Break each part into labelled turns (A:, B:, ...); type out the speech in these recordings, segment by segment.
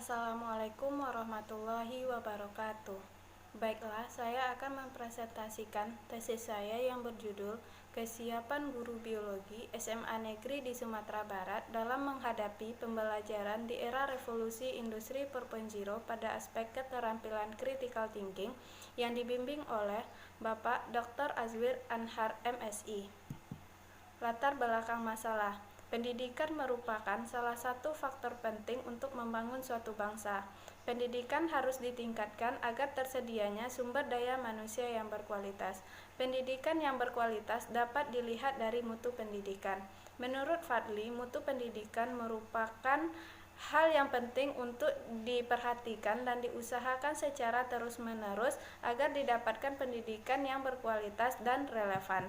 A: Assalamualaikum warahmatullahi wabarakatuh. Baiklah, saya akan mempresentasikan tesis saya yang berjudul Kesiapan Guru Biologi SMA Negeri di Sumatera Barat dalam menghadapi pembelajaran di era revolusi industri 4.0 pada aspek keterampilan critical thinking yang dibimbing oleh Bapak Dr. Azwir Anhar MSI. Latar belakang masalah. Pendidikan merupakan salah satu faktor penting untuk membangun suatu bangsa. Pendidikan harus ditingkatkan agar tersedianya sumber daya manusia yang berkualitas. Pendidikan yang berkualitas dapat dilihat dari mutu pendidikan. Menurut Fadli, mutu pendidikan merupakan hal yang penting untuk diperhatikan dan diusahakan secara terus-menerus agar didapatkan pendidikan yang berkualitas dan relevan.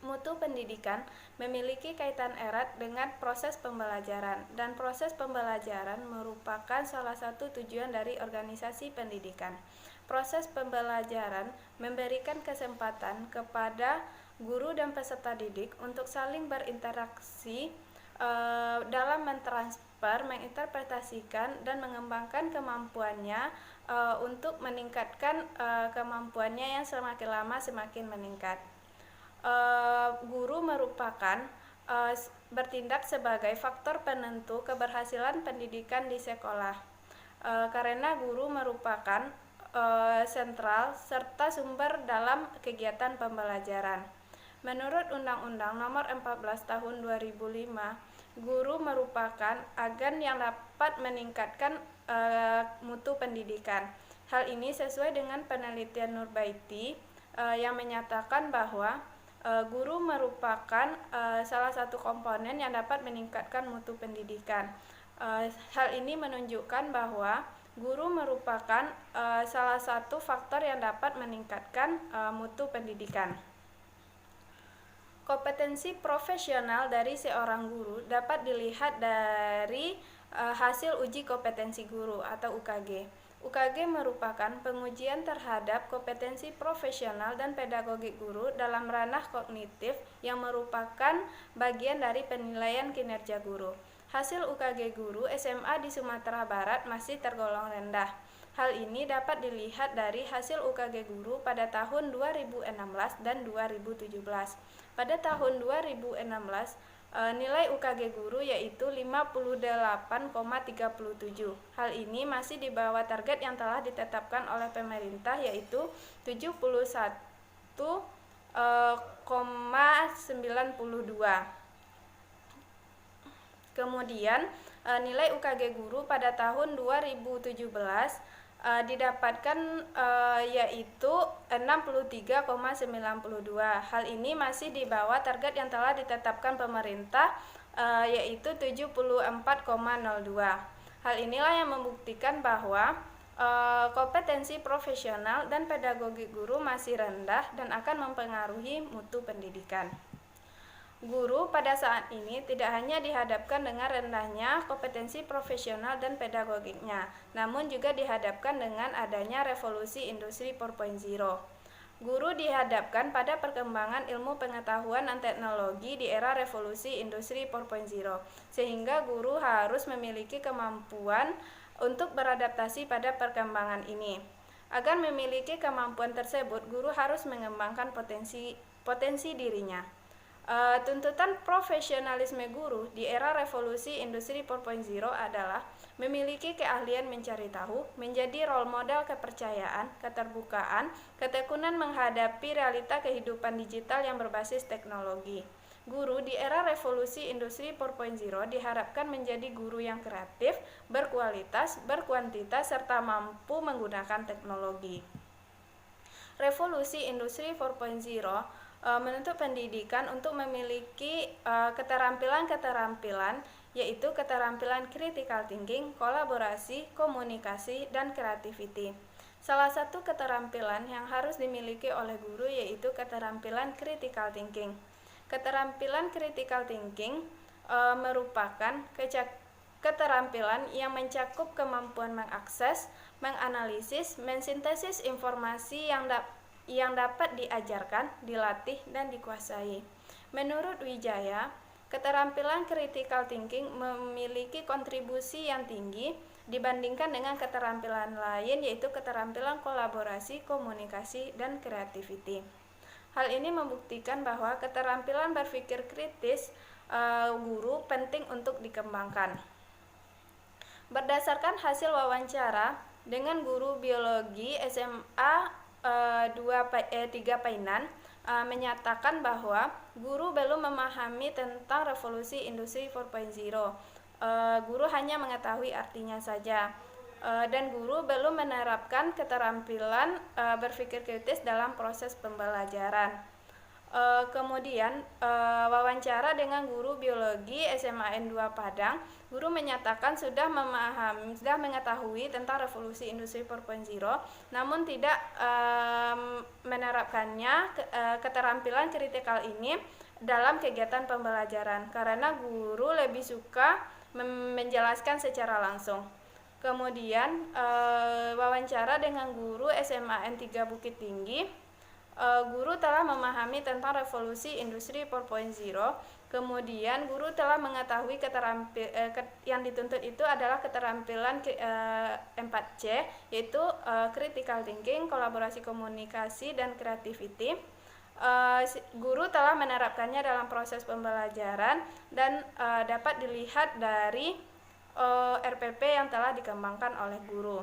A: Mutu pendidikan memiliki kaitan erat dengan proses pembelajaran, dan proses pembelajaran merupakan salah satu tujuan dari organisasi pendidikan. Proses pembelajaran memberikan kesempatan kepada guru dan peserta didik untuk saling berinteraksi dalam mentransfer, menginterpretasikan, dan mengembangkan kemampuannya untuk meningkatkan kemampuannya yang semakin lama semakin meningkat. Guru merupakan bertindak sebagai faktor penentu keberhasilan pendidikan di sekolah, karena guru merupakan sentral serta sumber dalam kegiatan pembelajaran. Menurut Undang-Undang Nomor 14 Tahun 2005, guru merupakan agen yang dapat meningkatkan mutu pendidikan. Hal ini sesuai dengan penelitian Nurbaiti yang menyatakan bahwa guru merupakan salah satu komponen yang dapat meningkatkan mutu pendidikan. Hal ini menunjukkan bahwa guru merupakan salah satu faktor yang dapat meningkatkan mutu pendidikan. Kompetensi profesional dari seorang guru dapat dilihat dari hasil uji kompetensi guru atau UKG. UKG merupakan pengujian terhadap kompetensi profesional dan pedagogik guru dalam ranah kognitif yang merupakan bagian dari penilaian kinerja guru. Hasil UKG guru SMA di Sumatera Barat masih tergolong rendah. Hal ini dapat dilihat dari hasil UKG guru pada tahun 2016 dan 2017. Pada tahun 2016, nilai UKG guru yaitu 58,37. Hal ini masih di bawah target yang telah ditetapkan oleh pemerintah yaitu 71,92. Kemudian nilai UKG guru pada tahun 2017 didapatkan yaitu 63,92. Hal ini masih di bawah target yang telah ditetapkan pemerintah yaitu 74,02. Hal inilah yang membuktikan bahwa kompetensi profesional dan pedagogik guru masih rendah dan akan mempengaruhi mutu pendidikan. Guru pada saat ini tidak hanya dihadapkan dengan rendahnya kompetensi profesional dan pedagogiknya, namun juga dihadapkan dengan adanya revolusi industri 4.0. Guru dihadapkan pada perkembangan ilmu pengetahuan dan teknologi di era revolusi industri 4.0, sehingga guru harus memiliki kemampuan untuk beradaptasi pada perkembangan ini. Agar memiliki kemampuan tersebut, guru harus mengembangkan potensi dirinya. Tuntutan profesionalisme guru di era revolusi industri 4.0 adalah memiliki keahlian mencari tahu, menjadi role model kepercayaan, keterbukaan, ketekunan menghadapi realita kehidupan digital yang berbasis teknologi. Guru di era revolusi industri 4.0 diharapkan menjadi guru yang kreatif, berkualitas, berkuantitas, serta mampu menggunakan teknologi. Revolusi industri 4.0 menuntut pendidikan untuk memiliki keterampilan-keterampilan yaitu keterampilan critical thinking, kolaborasi, komunikasi, dan creativity. Salah satu keterampilan yang harus dimiliki oleh guru yaitu keterampilan critical thinking. Keterampilan critical thinking merupakan keterampilan yang mencakup kemampuan mengakses, menganalisis, mensintesis informasi yang dapat diajarkan, dilatih, dan dikuasai. Menurut Wijaya, Keterampilan critical thinking memiliki kontribusi yang tinggi dibandingkan dengan keterampilan lain, yaitu keterampilan kolaborasi, komunikasi, dan creativity. Hal ini membuktikan bahwa keterampilan berpikir kritis guru penting untuk dikembangkan. Berdasarkan hasil wawancara dengan guru biologi SMA 3 Painan, menyatakan bahwa guru belum memahami tentang revolusi industri 4.0. Guru hanya mengetahui artinya saja, dan guru belum menerapkan keterampilan berpikir kritis dalam proses pembelajaran. Kemudian wawancara dengan guru biologi SMA N2 Padang, guru menyatakan sudah mengetahui tentang revolusi industri 4.0, namun tidak menerapkannya keterampilan kritikal ini dalam kegiatan pembelajaran karena guru lebih suka menjelaskan secara langsung. Kemudian wawancara dengan guru SMA N3 Bukit Tinggi, guru telah memahami tentang revolusi industri 4.0. Kemudian guru telah mengetahui yang dituntut itu adalah keterampilan 4C, yaitu critical thinking, kolaborasi, komunikasi, dan creativity. Guru telah menerapkannya dalam proses pembelajaran dan dapat dilihat dari RPP yang telah dikembangkan oleh guru.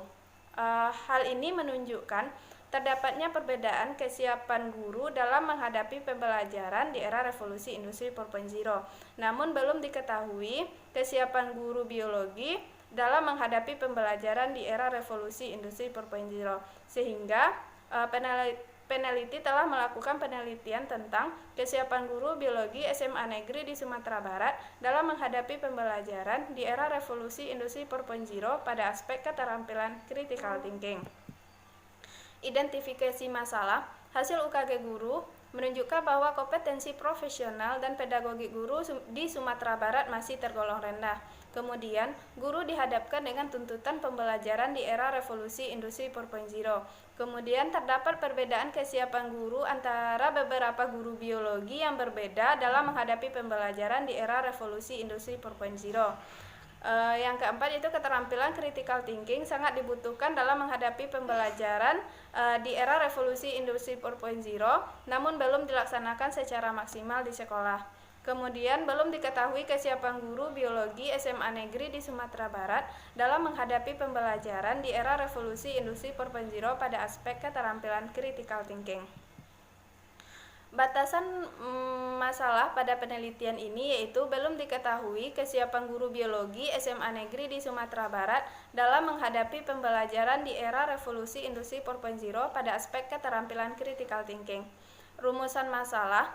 A: Hal ini menunjukkan terdapatnya perbedaan kesiapan guru dalam menghadapi pembelajaran di era revolusi industri 4.0. Namun belum diketahui kesiapan guru biologi dalam menghadapi pembelajaran di era revolusi industri 4.0. Sehingga peneliti telah melakukan penelitian tentang kesiapan guru biologi SMA Negeri di Sumatera Barat dalam menghadapi pembelajaran di era revolusi industri 4.0 pada aspek keterampilan critical thinking. Identifikasi masalah, hasil UKG guru menunjukkan bahwa kompetensi profesional dan pedagogi guru di Sumatera Barat masih tergolong rendah. Kemudian, guru dihadapkan dengan tuntutan pembelajaran di era revolusi industri 4.0. Kemudian, terdapat perbedaan kesiapan guru antara beberapa guru biologi yang berbeda dalam menghadapi pembelajaran di era revolusi industri 4.0. Yang keempat itu keterampilan critical thinking sangat dibutuhkan dalam menghadapi pembelajaran di era revolusi industri 4.0, namun belum dilaksanakan secara maksimal di sekolah. Kemudian belum diketahui kesiapan guru biologi SMA Negeri di Sumatera Barat dalam menghadapi pembelajaran di era revolusi industri 4.0 pada aspek keterampilan critical thinking. Batasan masalah pada penelitian ini yaitu belum diketahui kesiapan guru biologi SMA Negeri di Sumatera Barat dalam menghadapi pembelajaran di era revolusi industri 4.0 pada aspek keterampilan critical thinking. Rumusan masalah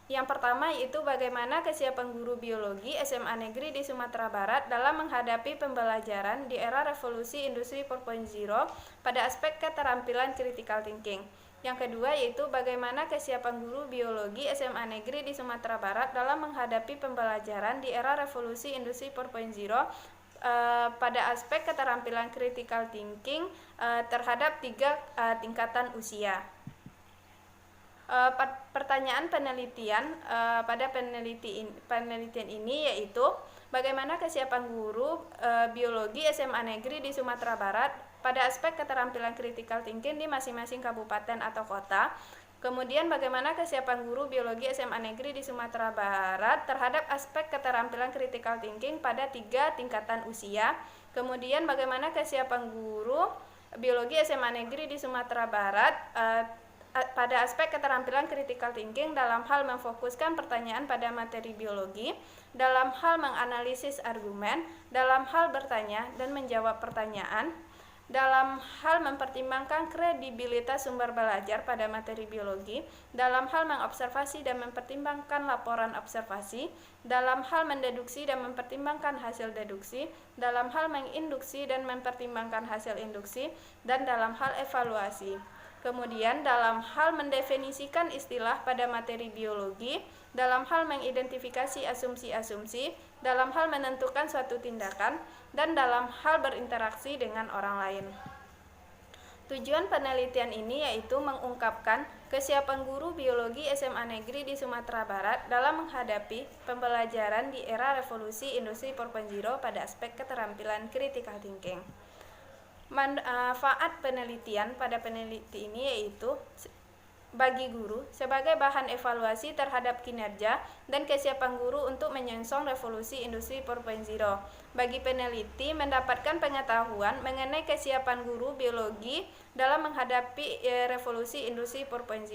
A: yang pertama yaitu bagaimana kesiapan guru biologi SMA Negeri di Sumatera Barat dalam menghadapi pembelajaran di era revolusi industri 4.0 pada aspek keterampilan critical thinking. Yang kedua yaitu bagaimana kesiapan guru biologi SMA Negeri di Sumatera Barat dalam menghadapi pembelajaran di era revolusi industri 4.0 pada aspek keterampilan critical thinking terhadap 3 tingkatan usia. Pertanyaan penelitian pada penelitian ini yaitu bagaimana kesiapan guru biologi SMA Negeri di Sumatera Barat pada aspek keterampilan critical thinking di masing-masing kabupaten atau kota. Kemudian bagaimana kesiapan guru biologi SMA Negeri di Sumatera Barat terhadap aspek keterampilan critical thinking pada 3 tingkatan usia. Kemudian bagaimana kesiapan guru biologi SMA Negeri di Sumatera Barat pada aspek keterampilan critical thinking dalam hal memfokuskan pertanyaan pada materi biologi, dalam hal menganalisis argumen, dalam hal bertanya dan menjawab pertanyaan, dalam hal mempertimbangkan kredibilitas sumber belajar pada materi biologi, dalam hal mengobservasi dan mempertimbangkan laporan observasi, dalam hal mendeduksi dan mempertimbangkan hasil deduksi, dalam hal menginduksi dan mempertimbangkan hasil induksi, dan dalam hal evaluasi. Kemudian dalam hal mendefinisikan istilah pada materi biologi, dalam hal mengidentifikasi asumsi-asumsi, dalam hal menentukan suatu tindakan, dan dalam hal berinteraksi dengan orang lain. Tujuan penelitian ini yaitu mengungkapkan kesiapan guru biologi SMA Negeri di Sumatera Barat dalam menghadapi pembelajaran di era revolusi industri 4.0 pada aspek keterampilan critical thinking. Manfaat penelitian pada peneliti ini yaitu bagi guru sebagai bahan evaluasi terhadap kinerja dan kesiapan guru untuk menyongsong revolusi industri 4.0. Bagi peneliti mendapatkan pengetahuan mengenai kesiapan guru biologi dalam menghadapi revolusi industri 4.0.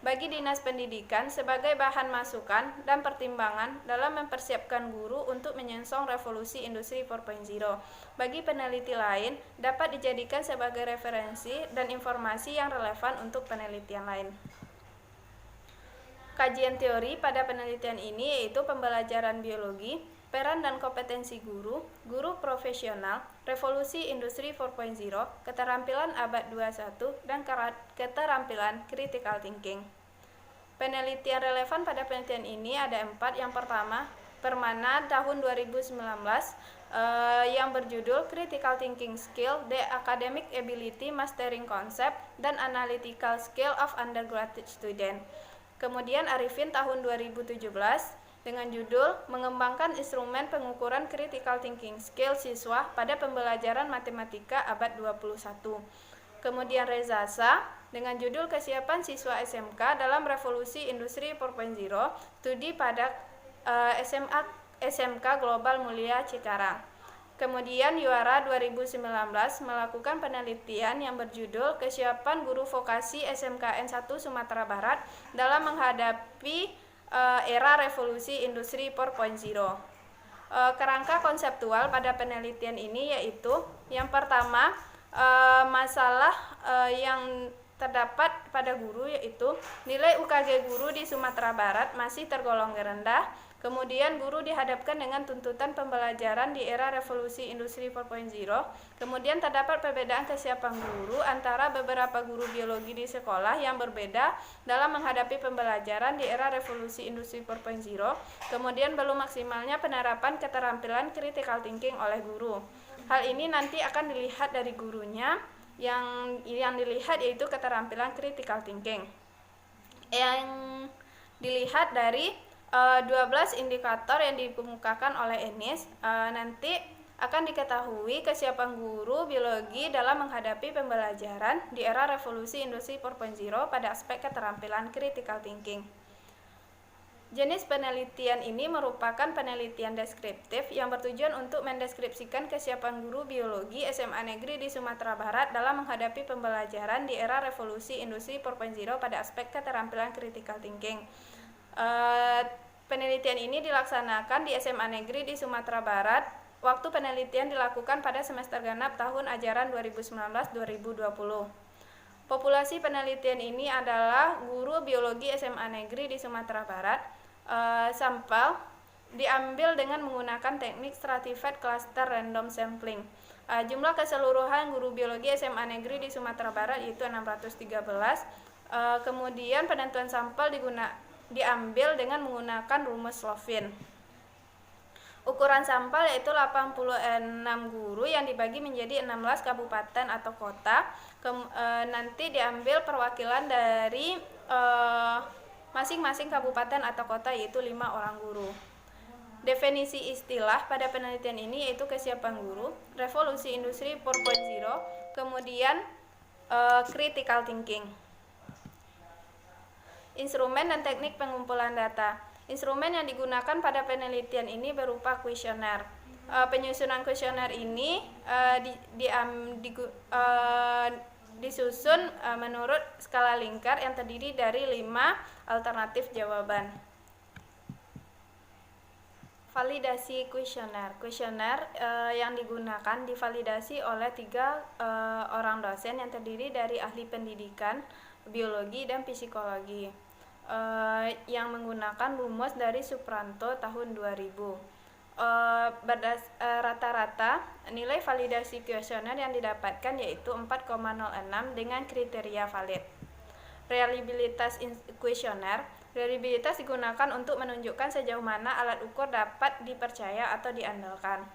A: Bagi Dinas Pendidikan sebagai bahan masukan dan pertimbangan dalam mempersiapkan guru untuk menyongsong revolusi industri 4.0. Bagi peneliti lain dapat dijadikan sebagai referensi dan informasi yang relevan untuk penelitian lain. Kajian teori pada penelitian ini yaitu pembelajaran biologi, peran dan kompetensi guru, guru profesional, revolusi industri 4.0, keterampilan abad 21, dan keterampilan critical thinking. Penelitian relevan pada penelitian ini ada 4. Yang pertama, Permana tahun 2019 yang berjudul Critical Thinking Skill, The Academic Ability Mastering Concept dan Analytical Skill of Undergraduate Student. Kemudian Arifin tahun 2017 dengan judul Mengembangkan Instrumen Pengukuran Critical Thinking Skill Siswa pada Pembelajaran Matematika Abad 21. Kemudian Rezasa dengan judul Kesiapan Siswa SMK dalam Revolusi Industri 4.0 Studi pada SMK Global Mulia Cikarang. Kemudian Yuara 2019 melakukan penelitian yang berjudul Kesiapan Guru Vokasi SMKN 1 Sumatera Barat dalam menghadapi era revolusi industri 4.0. Kerangka konseptual pada penelitian ini yaitu yang pertama, masalah yang terdapat pada guru yaitu nilai UKG guru di Sumatera Barat masih tergolong rendah. Kemudian guru dihadapkan dengan tuntutan pembelajaran di era revolusi industri 4.0. Kemudian terdapat perbedaan kesiapan guru antara beberapa guru biologi di sekolah yang berbeda dalam menghadapi pembelajaran di era revolusi industri 4.0. Kemudian belum maksimalnya penerapan keterampilan critical thinking oleh guru. Hal ini nanti akan dilihat dari gurunya. Yang dilihat yaitu keterampilan critical thinking. Yang dilihat dari 12 indikator yang dikemukakan oleh Enis, nanti akan diketahui kesiapan guru biologi dalam menghadapi pembelajaran di era revolusi industri 4.0 pada aspek keterampilan critical thinking. Jenis penelitian ini merupakan penelitian deskriptif yang bertujuan untuk mendeskripsikan kesiapan guru biologi SMA Negeri di Sumatera Barat dalam menghadapi pembelajaran di era revolusi industri 4.0 pada aspek keterampilan critical thinking. Penelitian ini dilaksanakan di SMA Negeri di Sumatera Barat. Waktu penelitian dilakukan pada semester genap tahun ajaran 2019-2020. Populasi penelitian ini adalah guru biologi SMA Negeri di Sumatera Barat. Sampel diambil dengan menggunakan teknik stratified cluster random sampling. Jumlah keseluruhan guru biologi SMA Negeri di Sumatera Barat yaitu 613. Kemudian penentuan sampel diambil dengan menggunakan rumus Slovin. Ukuran sampel yaitu 86 guru yang dibagi menjadi 16 kabupaten atau kota. Nanti diambil perwakilan dari masing-masing kabupaten atau kota yaitu 5 orang guru. Definisi istilah pada penelitian ini yaitu kesiapan guru, revolusi industri 4.0, kemudian critical thinking. Instrumen dan teknik pengumpulan data. Instrumen yang digunakan pada penelitian ini berupa kuesioner. Penyusunan kuesioner ini disusun menurut skala Likert yang terdiri dari 5 alternatif jawaban. Validasi kuesioner. Kuesioner yang digunakan divalidasi oleh 3 orang dosen yang terdiri dari ahli pendidikan, biologi, dan psikologi yang menggunakan rumus dari Supranto tahun 2000. Rata-rata nilai validasi kuesioner yang didapatkan yaitu 4,06 dengan kriteria valid. Reliabilitas kuesioner. Reliabilitas digunakan untuk menunjukkan sejauh mana alat ukur dapat dipercaya atau diandalkan.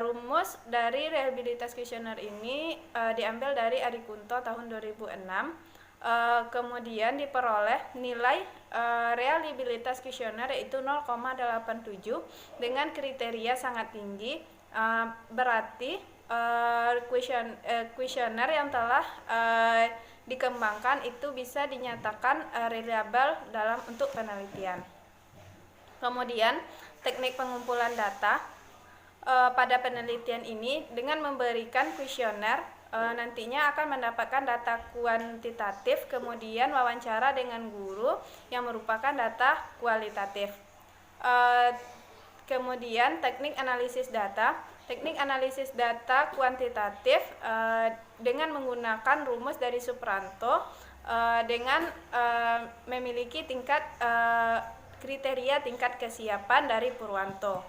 A: Rumus dari reliabilitas kuesioner ini diambil dari Adi Kunto tahun 2006. Kemudian diperoleh nilai reliabilitas kuesioner yaitu 0,87 dengan kriteria sangat tinggi, berarti kuesioner yang telah dikembangkan itu bisa dinyatakan reliable untuk penelitian. Kemudian teknik pengumpulan data pada penelitian ini dengan memberikan kuesioner nantinya akan mendapatkan data kuantitatif, kemudian wawancara dengan guru yang merupakan data kualitatif. Kemudian teknik analisis data. Teknik analisis data kuantitatif dengan menggunakan rumus dari Supranto dengan memiliki tingkat kriteria tingkat kesiapan dari Purwanto.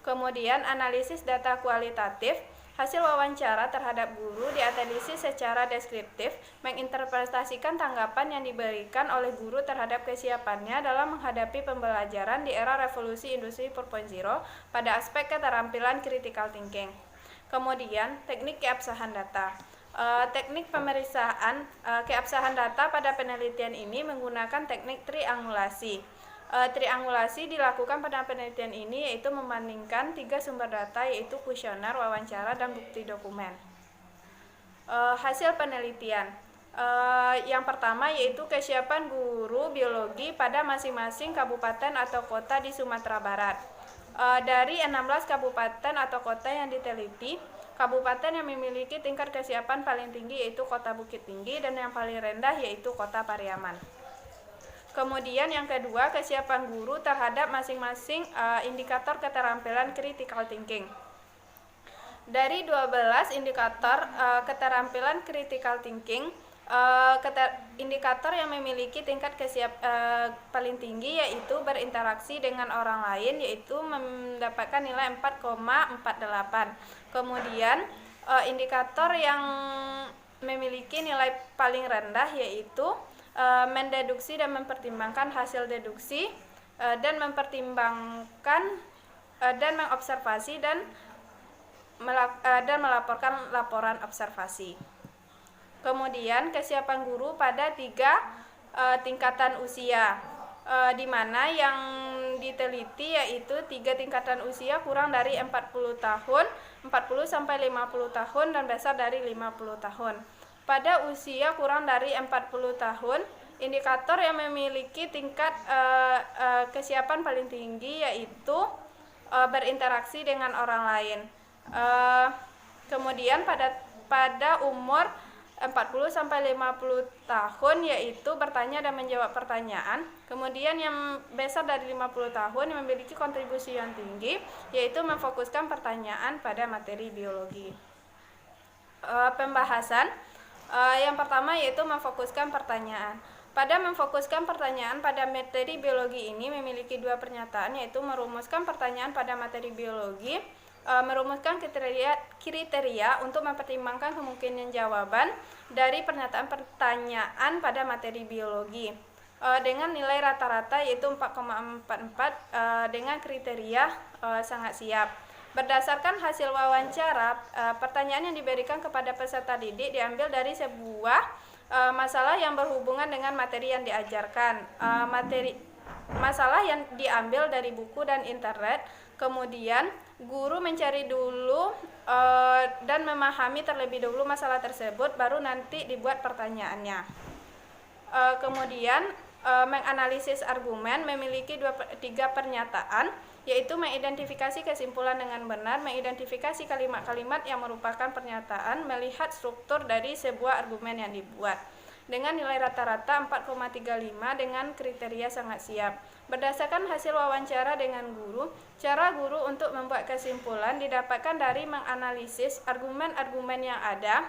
A: Kemudian analisis data kualitatif. Hasil wawancara terhadap guru dianalisis secara deskriptif, menginterpretasikan tanggapan yang diberikan oleh guru terhadap kesiapannya dalam menghadapi pembelajaran di era revolusi industri 4.0 pada aspek keterampilan critical thinking. Kemudian, teknik keabsahan data. Teknik pemeriksaan keabsahan data pada penelitian ini menggunakan teknik triangulasi. Triangulasi dilakukan pada penelitian ini yaitu membandingkan 3 sumber data yaitu kuesioner, wawancara, dan bukti dokumen. Hasil penelitian yang pertama yaitu kesiapan guru biologi pada masing-masing kabupaten atau kota di Sumatera Barat. Dari 16 kabupaten atau kota yang diteliti, kabupaten yang memiliki tingkat kesiapan paling tinggi yaitu Kota Bukit Tinggi dan yang paling rendah yaitu Kota Pariaman. Kemudian yang kedua, kesiapan guru terhadap masing-masing indikator keterampilan critical thinking. Dari 12 indikator keterampilan critical thinking, indikator yang memiliki tingkat paling tinggi yaitu berinteraksi dengan orang lain yaitu mendapatkan nilai 4,48. Kemudian indikator yang memiliki nilai paling rendah yaitu mendeduksi dan mempertimbangkan hasil deduksi dan mempertimbangkan dan mengobservasi dan melaporkan laporan observasi. Kemudian kesiapan guru pada 3 tingkatan usia, di mana yang diteliti yaitu 3 tingkatan usia kurang dari 40 tahun, 40 sampai 50 tahun dan besar dari 50 tahun. Pada usia kurang dari 40 tahun, indikator yang memiliki tingkat kesiapan paling tinggi yaitu berinteraksi dengan orang lain. Kemudian pada umur 40 sampai 50 tahun yaitu bertanya dan menjawab pertanyaan. Kemudian yang besar dari 50 tahun yang memiliki kontribusi yang tinggi yaitu memfokuskan pertanyaan pada materi biologi. Pembahasan yang pertama yaitu memfokuskan pertanyaan. Pada memfokuskan pertanyaan pada materi biologi ini memiliki 2 pernyataan yaitu merumuskan pertanyaan pada materi biologi, merumuskan kriteria untuk mempertimbangkan kemungkinan jawaban dari pernyataan pertanyaan pada materi biologi dengan nilai rata-rata yaitu 4,44 dengan kriteria sangat siap. Berdasarkan hasil wawancara, pertanyaan yang diberikan kepada peserta didik diambil dari sebuah masalah yang berhubungan dengan materi yang diajarkan. Masalah yang diambil dari buku dan internet, kemudian guru mencari dulu dan memahami terlebih dahulu masalah tersebut, baru nanti dibuat pertanyaannya. Kemudian menganalisis argumen memiliki 3 pernyataan, yaitu mengidentifikasi kesimpulan dengan benar, mengidentifikasi kalimat-kalimat yang merupakan pernyataan, melihat struktur dari sebuah argumen yang dibuat. Dengan nilai rata-rata 4,35 dengan kriteria sangat siap. Berdasarkan hasil wawancara dengan guru, cara guru untuk membuat kesimpulan didapatkan dari menganalisis argumen-argumen yang ada,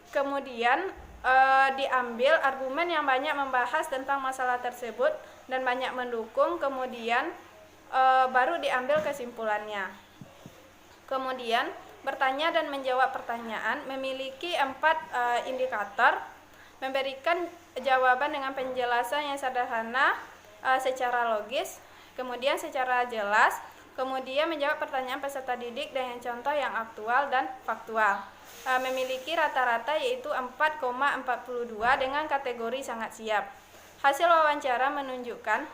A: kemudian diambil argumen yang banyak membahas tentang masalah tersebut dan banyak mendukung, kemudian baru diambil kesimpulannya. Kemudian bertanya dan menjawab pertanyaan memiliki 4 indikator, memberikan jawaban dengan penjelasan yang sederhana secara logis, kemudian secara jelas, Kemudian menjawab pertanyaan peserta didik dengan contoh yang aktual dan faktual. Memiliki rata-rata yaitu 4,42 dengan kategori sangat siap. Hasil wawancara menunjukkan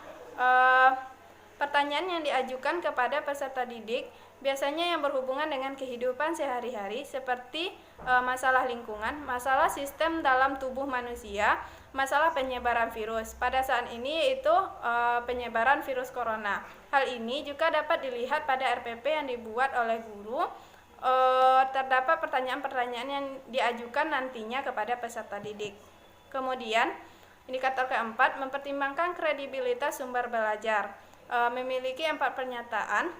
A: pertanyaan yang diajukan kepada peserta didik biasanya yang berhubungan dengan kehidupan sehari-hari seperti masalah lingkungan, masalah sistem dalam tubuh manusia, masalah penyebaran virus. Pada saat ini yaitu penyebaran virus corona. Hal ini juga dapat dilihat pada RPP yang dibuat oleh guru. Terdapat pertanyaan-pertanyaan yang diajukan nantinya kepada peserta didik. Kemudian, indikator keempat, mempertimbangkan kredibilitas sumber belajar. Memiliki 4 pernyataan.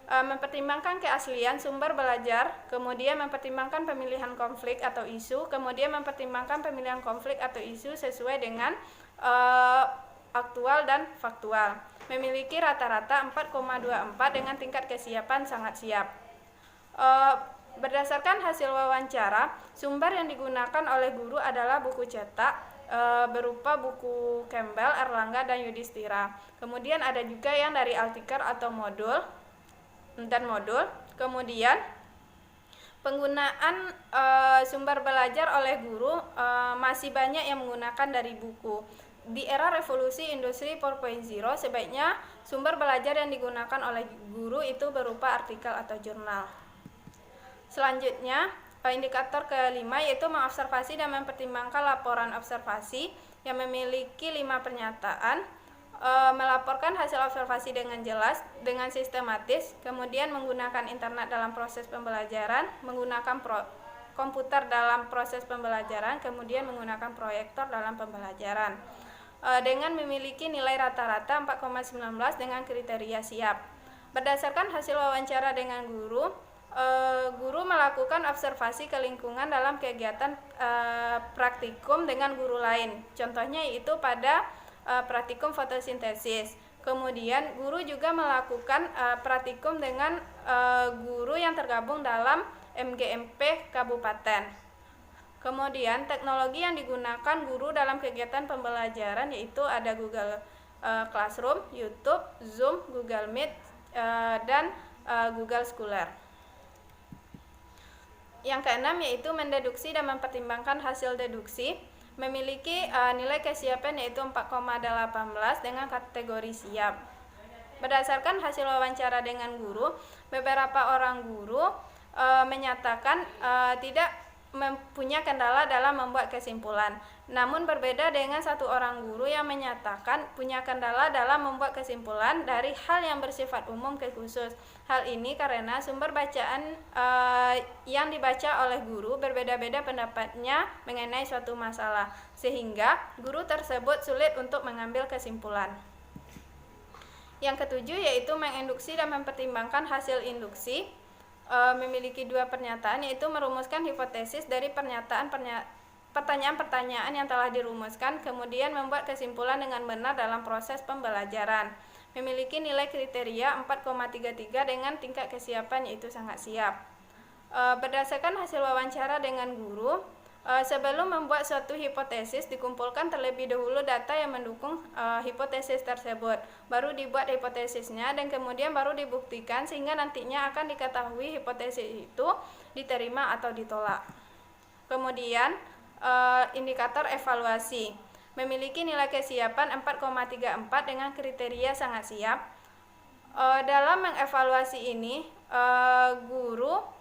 A: Mempertimbangkan keaslian sumber belajar, kemudian mempertimbangkan pemilihan konflik atau isu, kemudian mempertimbangkan pemilihan konflik atau isu sesuai dengan aktual dan faktual. Memiliki rata-rata 4,24 dengan tingkat kesiapan sangat siap. Berdasarkan hasil wawancara, sumber yang digunakan oleh guru adalah buku cetak berupa buku Campbell, Erlangga, dan Yudhistira. Kemudian ada juga yang dari Altikar atau modul. Kemudian penggunaan sumber belajar oleh guru masih banyak yang menggunakan dari buku. Di era revolusi industri 4.0 sebaiknya sumber belajar yang digunakan oleh guru itu berupa artikel atau jurnal. Selanjutnya, indikator kelima yaitu mengobservasi dan mempertimbangkan laporan observasi yang memiliki 5 pernyataan. Melaporkan hasil observasi dengan jelas, dengan sistematis, kemudian menggunakan internet dalam proses pembelajaran, menggunakan komputer dalam proses pembelajaran, kemudian menggunakan proyektor dalam pembelajaran. Dengan memiliki nilai rata-rata 4,19 dengan kriteria siap. Berdasarkan hasil wawancara dengan guru, guru melakukan observasi ke lingkungan dalam kegiatan praktikum dengan guru lain. Contohnya yaitu pada praktikum fotosintesis. Kemudian guru juga melakukan praktikum dengan guru yang tergabung dalam MGMP Kabupaten. Kemudian teknologi yang digunakan guru dalam kegiatan pembelajaran yaitu ada Google Classroom, YouTube, Zoom, Google Meet, dan Google Scholar. Yang keenam yaitu mendeduksi dan mempertimbangkan hasil deduksi. Memiliki nilai kesiapan yaitu 4,18 dengan kategori siap. Berdasarkan hasil wawancara dengan guru, beberapa orang guru menyatakan tidak mempunyai kendala dalam membuat kesimpulan. Namun berbeda dengan satu orang guru yang menyatakan punya kendala dalam membuat kesimpulan dari hal yang bersifat umum ke khusus. Hal ini karena sumber bacaan yang dibaca oleh guru berbeda-beda pendapatnya mengenai suatu masalah, sehingga guru tersebut sulit untuk mengambil kesimpulan. Yang ketujuh yaitu menginduksi dan mempertimbangkan hasil induksi. Memiliki 2 pernyataan yaitu merumuskan hipotesis dari pertanyaan-pertanyaan yang telah dirumuskan, kemudian membuat kesimpulan dengan benar dalam proses pembelajaran. Memiliki nilai kriteria 4,33 dengan tingkat kesiapan yaitu sangat siap. Berdasarkan hasil wawancara dengan guru, sebelum membuat suatu hipotesis dikumpulkan terlebih dahulu data yang mendukung hipotesis tersebut. Baru dibuat hipotesisnya dan kemudian baru dibuktikan sehingga nantinya akan diketahui hipotesis itu diterima atau ditolak. Kemudian indikator evaluasi. Memiliki nilai kesiapan 4,34 dengan kriteria sangat siap. Dalam mengevaluasi ini, guru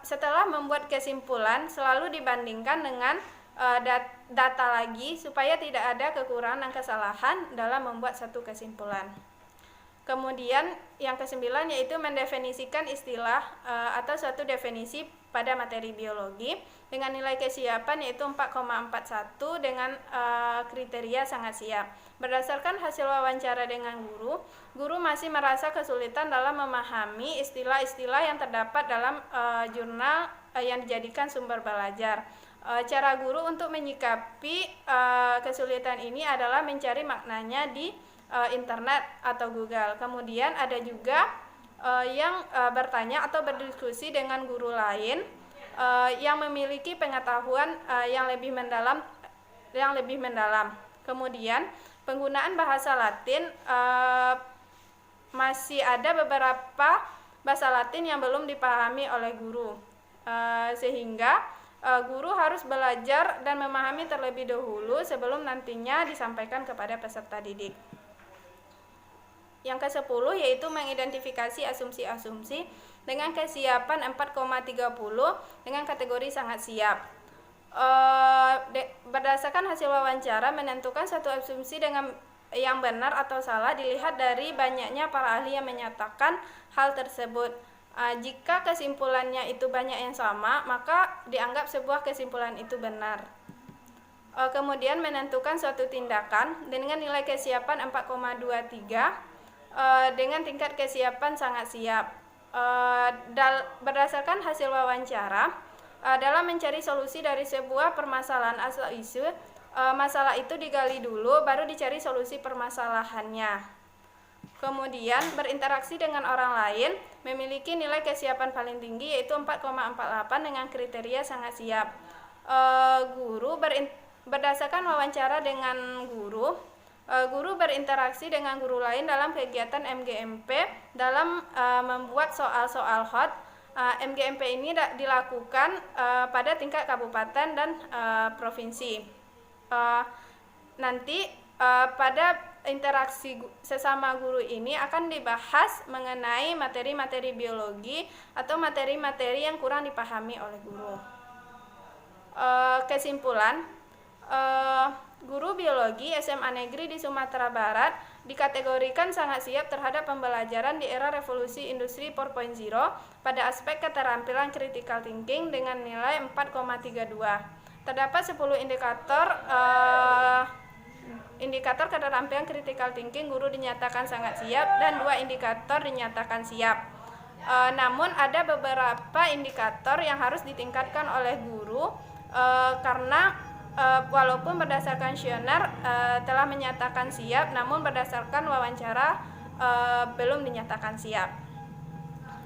A: setelah membuat kesimpulan selalu dibandingkan dengan data lagi supaya tidak ada kekurangan dan kesalahan dalam membuat satu kesimpulan. Kemudian yang kesembilan yaitu mendefinisikan istilah atau suatu definisi pada materi biologi dengan nilai kesiapan yaitu 4,41 dengan kriteria sangat siap. Berdasarkan hasil wawancara dengan guru masih merasa kesulitan dalam memahami istilah-istilah yang terdapat dalam jurnal yang dijadikan sumber belajar. Cara guru untuk menyikapi kesulitan ini adalah mencari maknanya di internet atau Google. Kemudian ada juga yang bertanya atau berdiskusi dengan guru lain yang memiliki pengetahuan yang lebih mendalam. Kemudian penggunaan bahasa Latin masih ada beberapa bahasa Latin yang belum dipahami oleh guru, sehingga guru harus belajar dan memahami terlebih dahulu sebelum nantinya disampaikan kepada peserta didik. Yang ke-10 yaitu mengidentifikasi asumsi-asumsi dengan kesiapan 4,30 dengan kategori sangat siap. Berdasarkan hasil wawancara, menentukan satu asumsi dengan yang benar atau salah dilihat dari banyaknya para ahli yang menyatakan hal tersebut. Jika kesimpulannya itu banyak yang sama, maka dianggap sebuah kesimpulan itu benar. Kemudian menentukan suatu tindakan dengan nilai kesiapan 4,23 dengan tingkat kesiapan sangat siap. Berdasarkan hasil wawancara, dalam mencari solusi dari sebuah permasalahan asal isu, masalah itu digali dulu, baru dicari solusi permasalahannya. Kemudian berinteraksi dengan orang lain memiliki nilai kesiapan paling tinggi yaitu 4,48 dengan kriteria sangat siap. Berdasarkan wawancara dengan guru berinteraksi dengan guru lain dalam kegiatan MGMP dalam membuat soal-soal hot. MGMP ini dilakukan pada tingkat kabupaten dan provinsi. Nanti pada interaksi sesama guru ini akan dibahas mengenai materi-materi biologi atau materi-materi yang kurang dipahami oleh guru. Kesimpulan, guru biologi SMA Negeri di Sumatera Barat dikategorikan sangat siap terhadap pembelajaran di era revolusi industri 4.0 pada aspek keterampilan critical thinking dengan nilai 4,32. Terdapat 10 indikator keterampilan critical thinking guru dinyatakan sangat siap dan 2 indikator dinyatakan siap. Namun ada beberapa indikator yang harus ditingkatkan oleh guru karena walaupun berdasarkan kuesioner telah menyatakan siap, namun berdasarkan wawancara belum dinyatakan siap.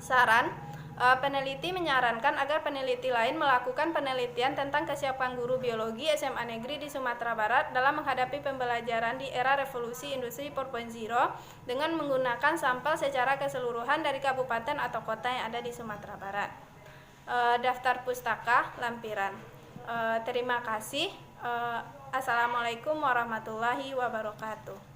A: Saran, peneliti menyarankan agar peneliti lain melakukan penelitian tentang kesiapan guru biologi SMA Negeri di Sumatera Barat dalam menghadapi pembelajaran di era revolusi industri 4.0 dengan menggunakan sampel secara keseluruhan dari kabupaten atau kota yang ada di Sumatera Barat. Daftar pustaka lampiran. Terima kasih. Assalamualaikum warahmatullahi wabarakatuh.